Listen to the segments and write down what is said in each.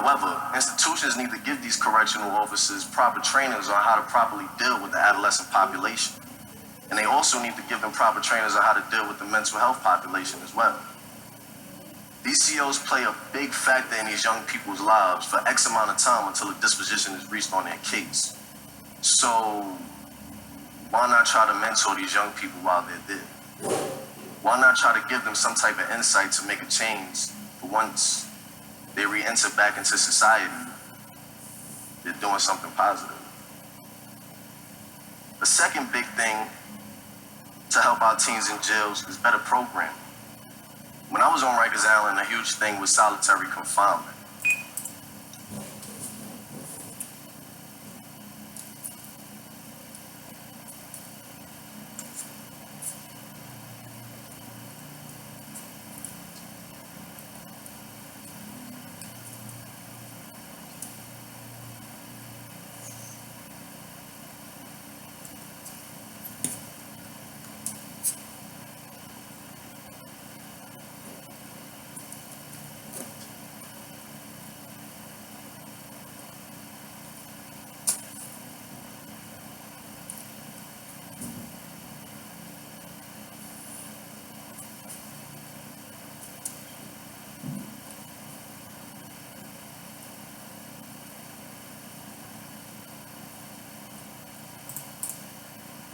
However, institutions need to give these correctional officers proper trainings on how to properly deal with the adolescent population. And they also need to give them proper trainings on how to deal with the mental health population as well. These COs play a big factor in these young people's lives for X amount of time until a disposition is reached on their case. So why not try to mentor these young people while they're there? Why not try to give them some type of insight to make a change for once they re-enter back into society, they're doing something positive. The second big thing to help our teens in jails is better programming. When I was on Rikers Island, a huge thing was solitary confinement.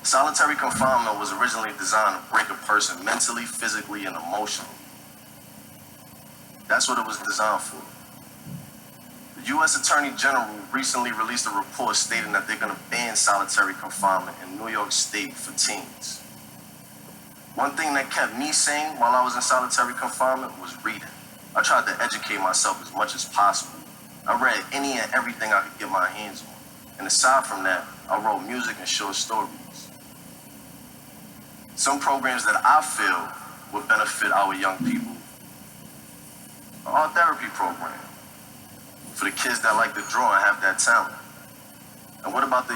Solitary confinement was originally designed to break a person mentally, physically, and emotionally. That's what it was designed for. The U.S. Attorney General recently released a report stating that they're going to ban solitary confinement in New York State for teens. One thing that kept me sane while I was in solitary confinement was reading. I tried to educate myself as much as possible. I read any and everything I could get my hands on. And aside from that, I wrote music and short stories. Some programs that I feel would benefit our young people are our therapy program for the kids that like to draw and have that talent. And what about the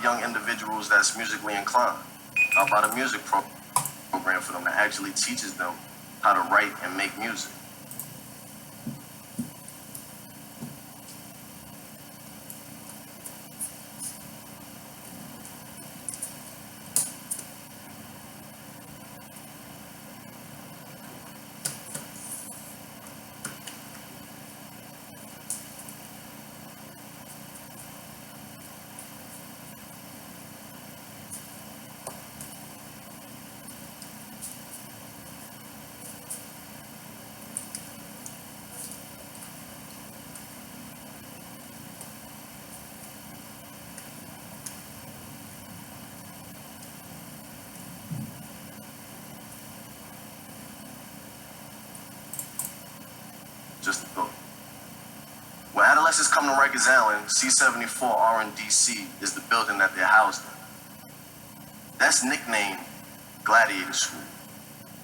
young individuals that's musically inclined? How about a music program for them that actually teaches them how to write and make music? Just a thought. When adolescents come to Rikers Island, C-74 RNDC is the building that they're housed in. That's nicknamed Gladiator School,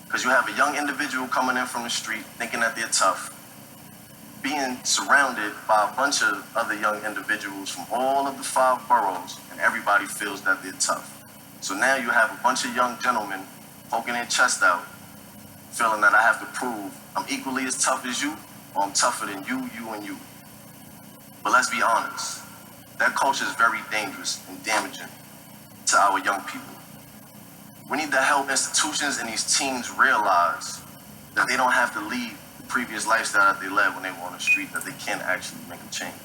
because you have a young individual coming in from the street thinking that they're tough, being surrounded by a bunch of other young individuals from all of the 5 boroughs, and everybody feels that they're tough. So now you have a bunch of young gentlemen poking their chest out, feeling that I have to prove I'm equally as tough as you, or I'm tougher than you, and you. But let's be honest, that culture is very dangerous and damaging to our young people. We need to help institutions and these teens realize that they don't have to leave the previous lifestyle that they led when they were on the street, that they can actually make a change.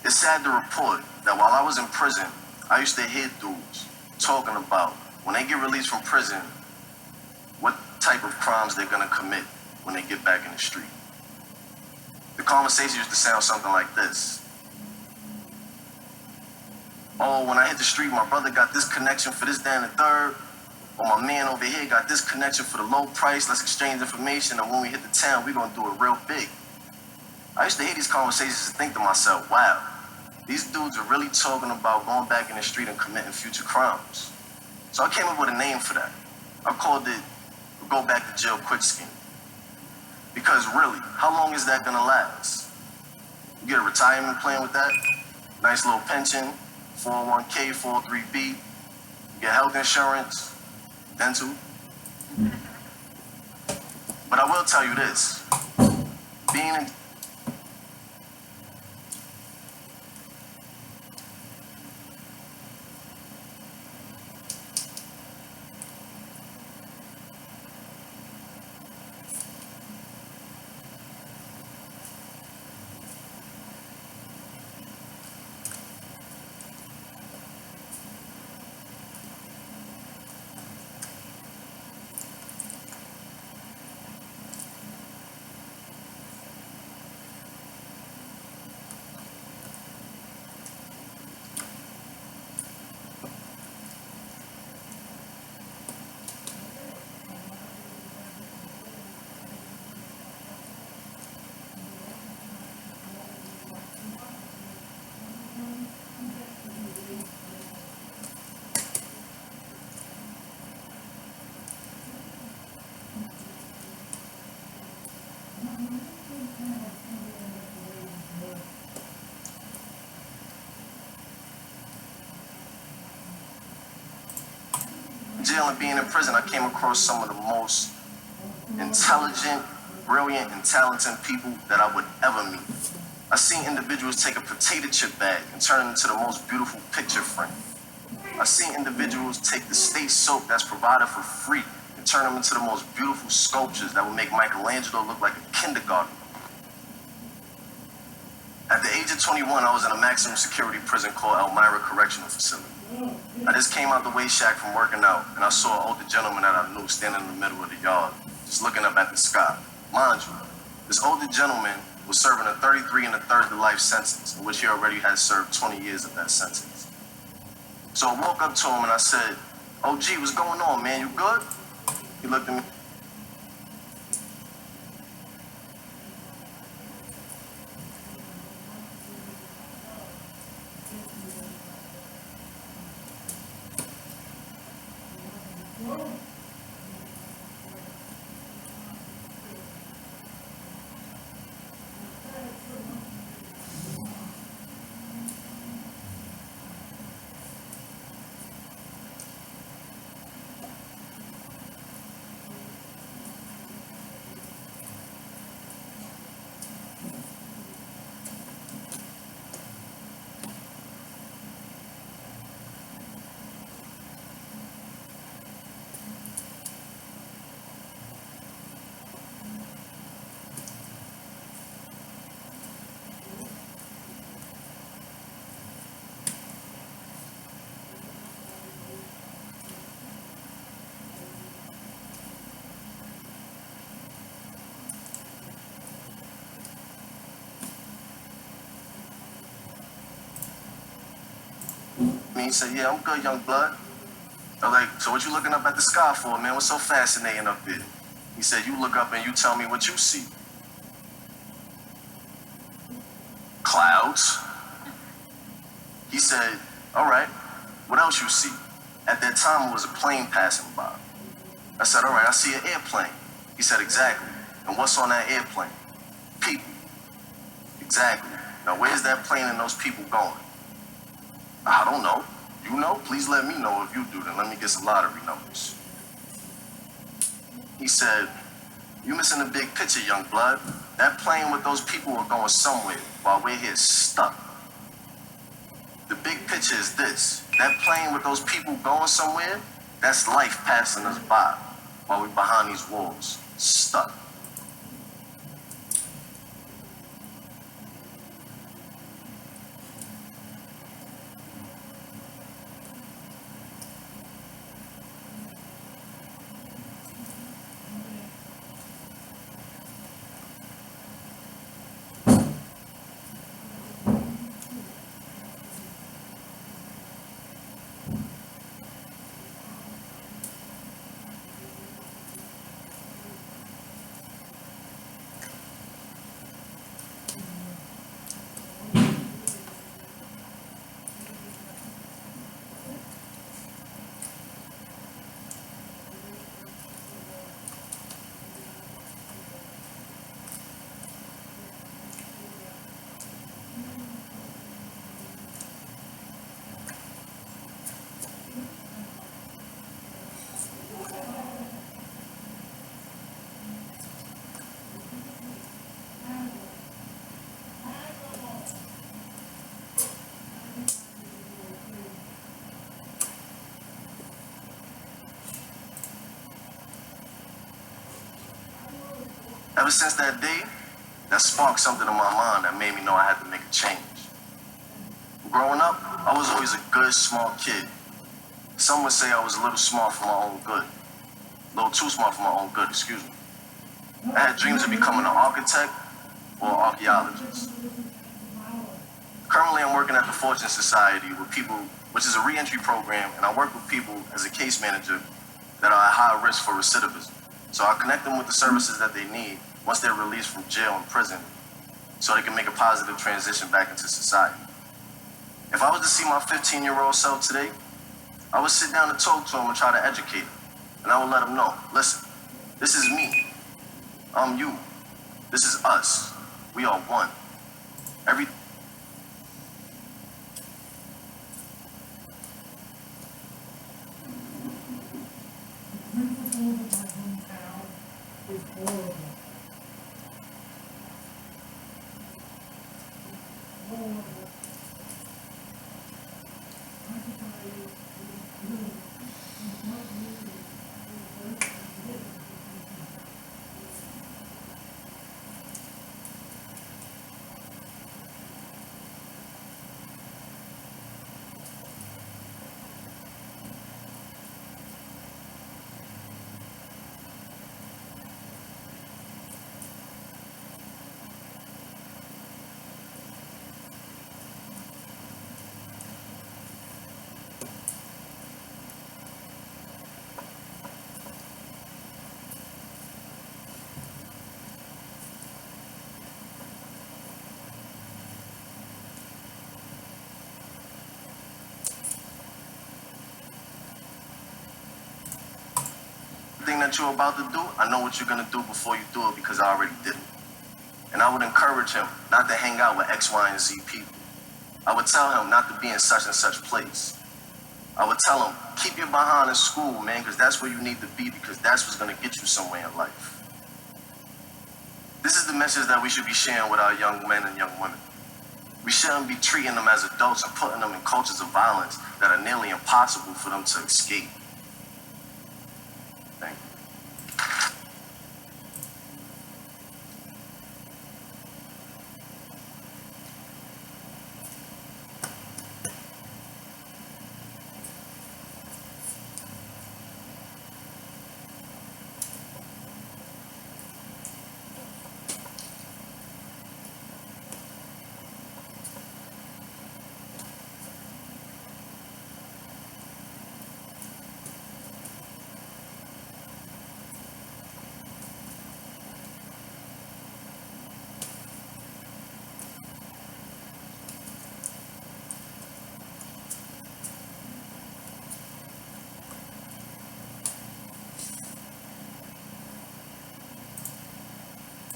It's sad to report that while I was in prison, I used to hear dudes talking about when they get released from prison, what type of crimes they're gonna commit when they get back in the street. The conversation used to sound something like this. Oh, when I hit the street, my brother got this connection for this, that, and the third. Or my man over here got this connection for the low price. Let's exchange information, and when we hit the town, we're gonna do it real big. I used to hear these conversations and think to myself, wow, these dudes are really talking about going back in the street and committing future crimes. So I came up with a name for that. I called it the Go Back to Jail Quick Scheme. Because really, how long is that gonna last? You get a retirement plan with that, nice little pension, 401k, 403b, you get health insurance, dental. But I will tell you this, being in jail and being in prison, I came across some of the most intelligent, brilliant, and talented people that I would ever meet. I seen individuals take a potato chip bag and turn it into the most beautiful picture frame. I seen individuals take the state soap that's provided for free and turn them into the most beautiful sculptures that would make Michelangelo look like a kindergartner. At the age of 21, I was in a maximum security prison called Elmira Correctional Facility. I just came out the waste shack from working out, and I saw an older gentleman that I knew standing in the middle of the yard, just looking up at the sky. Mind you, this older gentleman was serving a 33 1/3 to life sentence, in which he already had served 20 years of that sentence. So I woke up to him and I said, "OG, what's going on, man? You good?" He looked at me. He said, "Yeah, I'm good, young blood." I'm like, "So what you looking up at the sky for, man? What's so fascinating up there?" He said, "You look up and you tell me what you see." "Clouds." He said, "All right, what else you see?" At that time, it was a plane passing by. I said, "All right, I see an airplane." He said, "Exactly. And what's on that airplane?" "People." "Exactly. Now, where's that plane and those people going?" "I don't know. You know? Please let me know if you do, then let me get some lottery numbers." He said, "You missing the big picture, young blood. That plane with those people are going somewhere while we're here stuck. The big picture is this. That plane with those people going somewhere, that's life passing us by while we're behind these walls, stuck." Ever since that day, that sparked something in my mind that made me know I had to make a change. Growing up, I was always a good, smart kid. Some would say I was a little smart for my own good. A little too smart for my own good, excuse me. I had dreams of becoming an architect or an archaeologist. Currently, I'm working at the Fortune Society with people, which is a re-entry program, and I work with people as a case manager that are at high risk for recidivism. So I connect them with the services that they need once they're released from jail and prison so they can make a positive transition back into society. If I was to see my 15-year-old self today, I would sit down and talk to him and try to educate him. And I would let him know, listen, this is me. I'm you. This is us. We are one. Every thing that you're about to do, I know what you're gonna do before you do it because I already did it. And I would encourage him not to hang out with X, Y, and Z people. I would tell him not to be in such and such place. I would tell him, keep your behind in school, man, because that's where you need to be, because that's what's gonna get you somewhere in life. This is the message that we should be sharing with our young men and young women. We shouldn't be treating them as adults and putting them in cultures of violence that are nearly impossible for them to escape.